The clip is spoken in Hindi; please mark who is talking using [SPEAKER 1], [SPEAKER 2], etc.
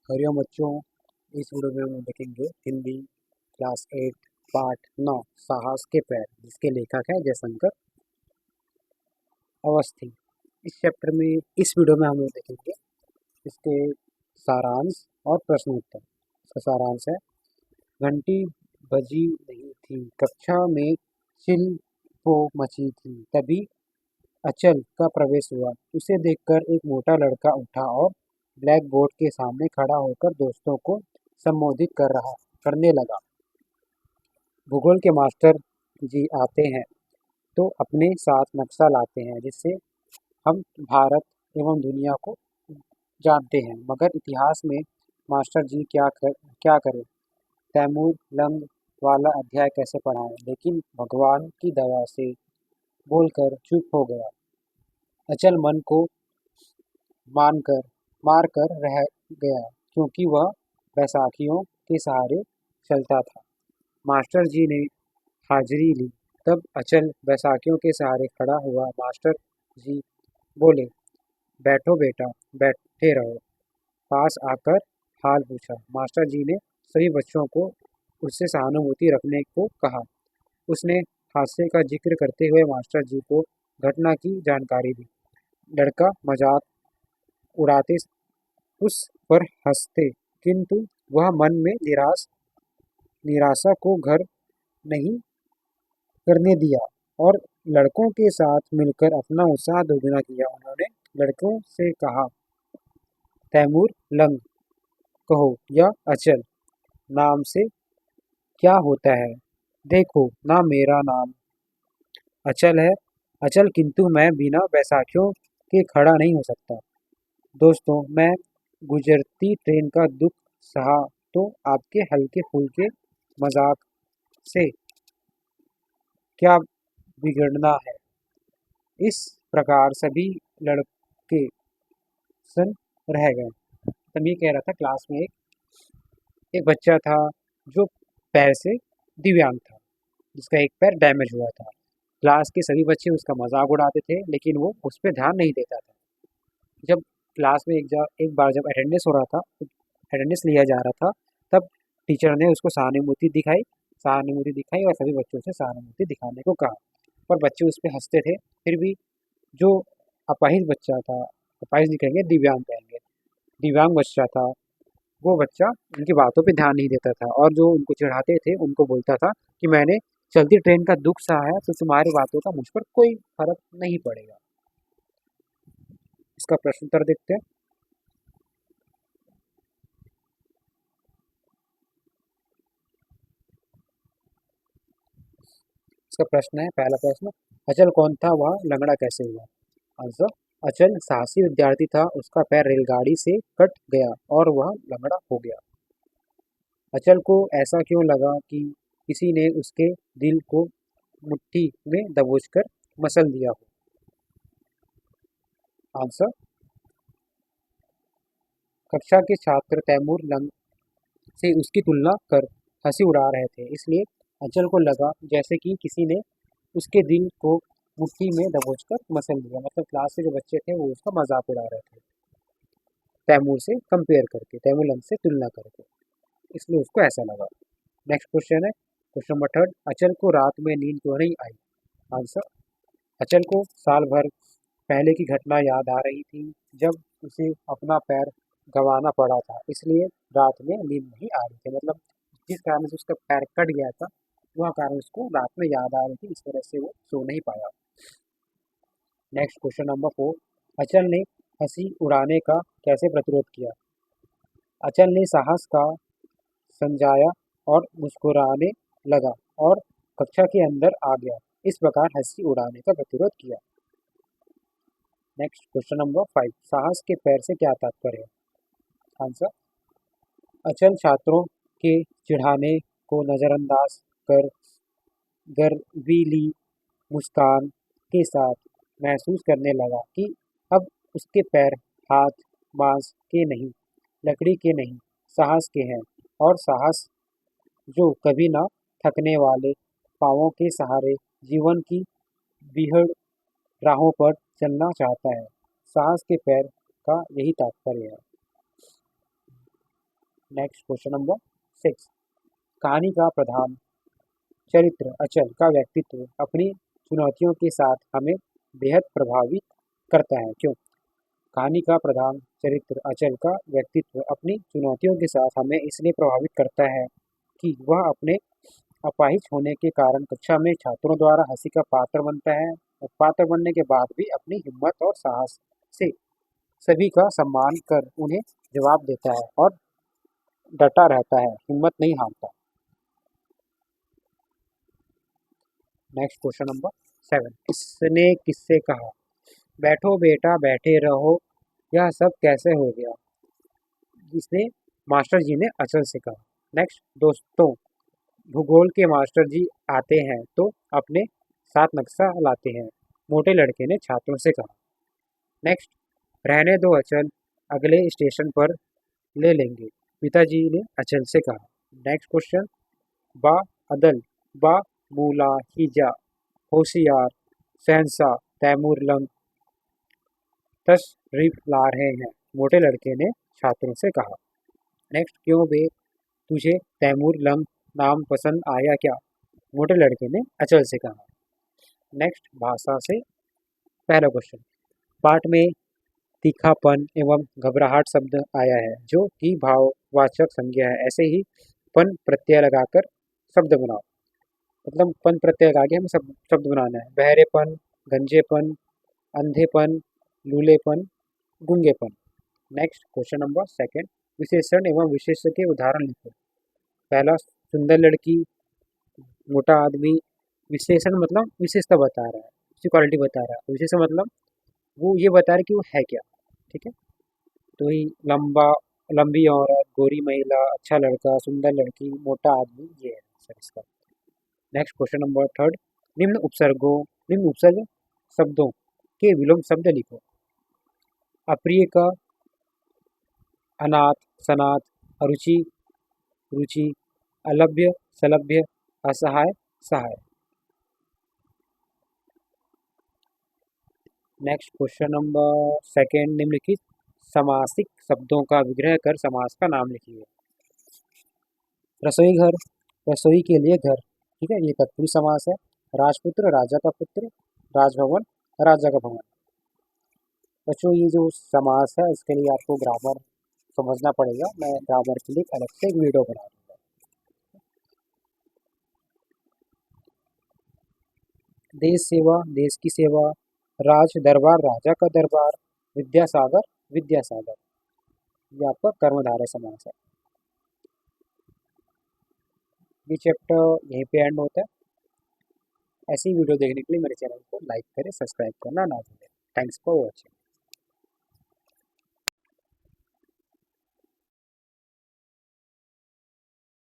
[SPEAKER 1] हरिओम बच्चों, इस वीडियो में हम देखेंगे हिंदी क्लास 8 पार्ट 9 साहस के पैर, जिसके लेखक है जयशंकर अवस्थी। इस वीडियो में हम लोग देखेंगे इसके सारांश और प्रश्न उत्तर। इसका सारांश है, घंटी बजी नहीं थी, कक्षा में चिल्पो मची थी, तभी अचल का प्रवेश हुआ। उसे देखकर एक मोटा लड़का उठा और ब्लैक बोर्ड के सामने खड़ा होकर दोस्तों को संबोधित करने लगा। भूगोल के मास्टर जी आते हैं तो अपने साथ नक्शा लाते हैं, जिससे हम भारत एवं दुनिया को जानते हैं, मगर इतिहास में मास्टर जी क्या करें, तैमूर लंग वाला अध्याय कैसे पढ़ाएं। लेकिन भगवान की दया से बोलकर चुप हो गया। अचल मन को मार कर रह गया, क्योंकि वह बैसाखियों के सहारे चलता था। मास्टर जी ने हाजिरी ली, तब अचल बैसाखियों के सहारे खड़ा हुआ। मास्टर जी बोले, बैठो बेटा, बैठे रहो। पास आकर हाल पूछा। मास्टर जी ने सभी बच्चों को उससे सहानुभूति रखने को कहा। उसने हादसे का जिक्र करते हुए मास्टर जी को घटना की जानकारी दी। लड़का मजाक उड़ाते उस पर हंसते, किंतु वह मन में निराशा को घर नहीं करने दिया और लड़कों के साथ मिलकर अपना उत्साह दोगुना किया। उन्होंने लड़कों से कहा, तैमूर लंग कहो या अचल, नाम से क्या होता है? देखो ना, मेरा नाम अचल है, अचल, किंतु मैं बिना बैसाखियों के खड़ा नहीं हो सकता। दोस्तों, मैं गुजरती ट्रेन का दुख सहा तो आपके हल्के फुल्के मजाक से क्या बिगड़ना है। इस प्रकार सभी लड़के सन रह गए। तब ये कह रहा था, क्लास में एक बच्चा था जो पैर से दिव्यांग था, जिसका एक पैर डैमेज हुआ था। क्लास के सभी बच्चे उसका मजाक उड़ाते थे, लेकिन वो उस पर ध्यान नहीं देता था। जब क्लास में एक बार जब अटेंडेंस लिया जा रहा था, तब टीचर ने उसको सहानुभूति दिखाई और सभी बच्चों से सहानुभूति दिखाने को कहा, पर बच्चे उस पर हंसते थे। फिर भी जो अपाहिज बच्चा था, अपाहिज नहीं कहेंगे, दिव्यांग बच्चा था, वो बच्चा उनकी बातों पे ध्यान नहीं देता था और जो उनको चिढ़ाते थे उनको बोलता था कि मैंने चलती ट्रेन का दुख सहा है, तो तुम्हारी बातों का मुझ पर कोई फर्क नहीं पड़ेगा। इसका प्रश्न उत्तर देखते हैं। इसका प्रश्न है, पहला प्रश्न, अचल कौन था, वह लंगड़ा कैसे हुआ? आंसर, अचल साहसी विद्यार्थी था, उसका पैर रेलगाड़ी से कट गया और वह लंगड़ा हो गया। अचल को ऐसा क्यों लगा कि किसी ने उसके दिल को मुट्ठी में दबोचकर मसल दिया हो? आंसर, कक्षा के छात्र तैमूर लंग से उसकी तुलना कर हंसी उड़ा रहे थे, इसलिए अचल को लगा जैसे कि किसी ने उसके दिल को मुट्ठी में दबोचकर मसल दिया। मतलब क्लास के जो बच्चे थे वो उसका मजाक उड़ा रहे थे, तैमूर लंग से तुलना करके, इसलिए उसको ऐसा लगा। नेक्स्ट क्वेश्चन है, क्वेश्चन नंबर थर्ड, अचल को रात में नींद क्यों नहीं आई? आंसर, अचल को साल भर पहले की घटना याद आ रही थी, जब उसे अपना पैर गंवाना पड़ा था, इसलिए रात में नींद नहीं आ रही थी। मतलब जिस कारण से उसका पैर कट गया था, वह कारण उसको रात में याद आ रही थी, इस वजह से वो सो नहीं पाया। नेक्स्ट क्वेश्चन नंबर फोर, अचल ने हंसी उड़ाने का कैसे प्रतिरोध किया? अचल ने साहस का संजाया और मुस्कुराने लगा और कक्षा के अंदर आ गया। इस प्रकार हंसी उड़ाने का प्रतिरोध किया। नेक्स्ट क्वेश्चन नंबर फाइव, साहस के पैर से क्या तात्पर्य है? आंसर, अचल छात्रों के चिढ़ाने को नज़रअंदाज कर गर्वीली मुस्कान के साथ महसूस करने लगा कि अब उसके पैर हाथ बांस के नहीं, लकड़ी के नहीं, साहस के हैं, और साहस जो कभी ना थकने वाले पाँवों के सहारे जीवन की बीहड़ राहों पर चलना चाहता है। साहस के पैर का यही तात्पर्य है। Next question number 6। कहानी का प्रधान चरित्र अचल का व्यक्तित्व अपनी चुनौतियों के साथ हमें बेहद प्रभावित करता है, क्यों? कहानी का प्रधान चरित्र अचल का व्यक्तित्व अपनी चुनौतियों के साथ हमें इसलिए प्रभावित करता है कि वह अपने अपाहिज होने के कारण कक्षा में छात्रों द्वारा हंसी का पात्र बनता है और पात्र बनने के बाद भी अपनी हिम्मत और साहस से सभी का सम्मान कर उन्हें जवाब देता है और डटा रहता है, हिम्मत नहीं हारता। Next question number 7। किसने किससे कहा बैठो बेटा बैठे रहो, यह सब कैसे हो गया? जिसने मास्टर जी ने अचल से कहा। नेक्स्ट, दोस्तों भूगोल के मास्टर जी आते हैं तो अपने साथ नक्शा लाते हैं, मोटे लड़के ने छात्रों से कहा। नेक्स्ट, रहने दो अचल, अगले स्टेशन पर ले लेंगे, पिताजी ने अचल से कहा। नेक्स्ट क्वेश्चन, बा अदल बा मुलाहिजा होशियार शहंशाह तैमूर लंग तशरीफ ला रहे हैं, मोटे लड़के ने छात्रों से कहा। नेक्स्ट, क्यों बे तुझे तैमूर लंग नाम पसंद आया क्या? मोटे लड़के ने अचल से कहा। नेक्स्ट, भाषा से पहला क्वेश्चन, पाठ में तीखापन एवं घबराहट शब्द आया है जो कि भाववाचक संज्ञा है, ऐसे ही पन प्रत्यय लगाकर शब्द बनाओ। मतलब पन प्रत्यय लगा के हमें शब्द बनाना है। बहरेपन, गंजेपन, अंधेपन, लूलेपन, गूंगेपन। नेक्स्ट क्वेश्चन नंबर 2, विशेषण एवं विशेष्य के उदाहरण लिखो। पहला, सुंदर लड़की, मोटा आदमी। विशेषण मतलब विशेषता बता रहा है, उसकी क्वालिटी बता रहा है। विशेषण मतलब वो ये बता रहा है कि वो है क्या। ठीक है, तो ही लंबा लंबी औरत, गोरी महिला, अच्छा लड़का, सुंदर लड़की, मोटा आदमी, ये है सर इसका। नेक्स्ट क्वेश्चन नंबर 3, निम्न उपसर्ग शब्दों के विलोम शब्द लिखो। अप्रिय का अनाथ, सनाथ, अरुचि, रुचि, अलभ्य, सलभ्य, असहाय, सहाय। नेक्स्ट क्वेश्चन नंबर 2, निम्नलिखित समासिक शब्दों का विग्रह कर समास का नाम लिखिए। रसोई घर, रसोई के लिए घर। ठीक है, ये तत्पुरुष समास है। राजपुत्र, राजा का पुत्र। राजभवन, राजा का भवन। बच्चों ये जो समास है इसके लिए आपको ग्रामर समझना पड़ेगा, मैं ग्रामर के लिए अलग से एक वीडियो बना दूंगा। देश सेवा, देश की सेवा। राज दरबार, राजा का दरबार। विद्यासागर, विद्यासागर। ये आपका कर्मधारय समास है। ये चैप्टर यहीं पे एंड होता है। ऐसी वीडियो देखने के लिए मेरे चैनल को लाइक करें, सब्सक्राइब करना ना भूलें। Thanks for watching.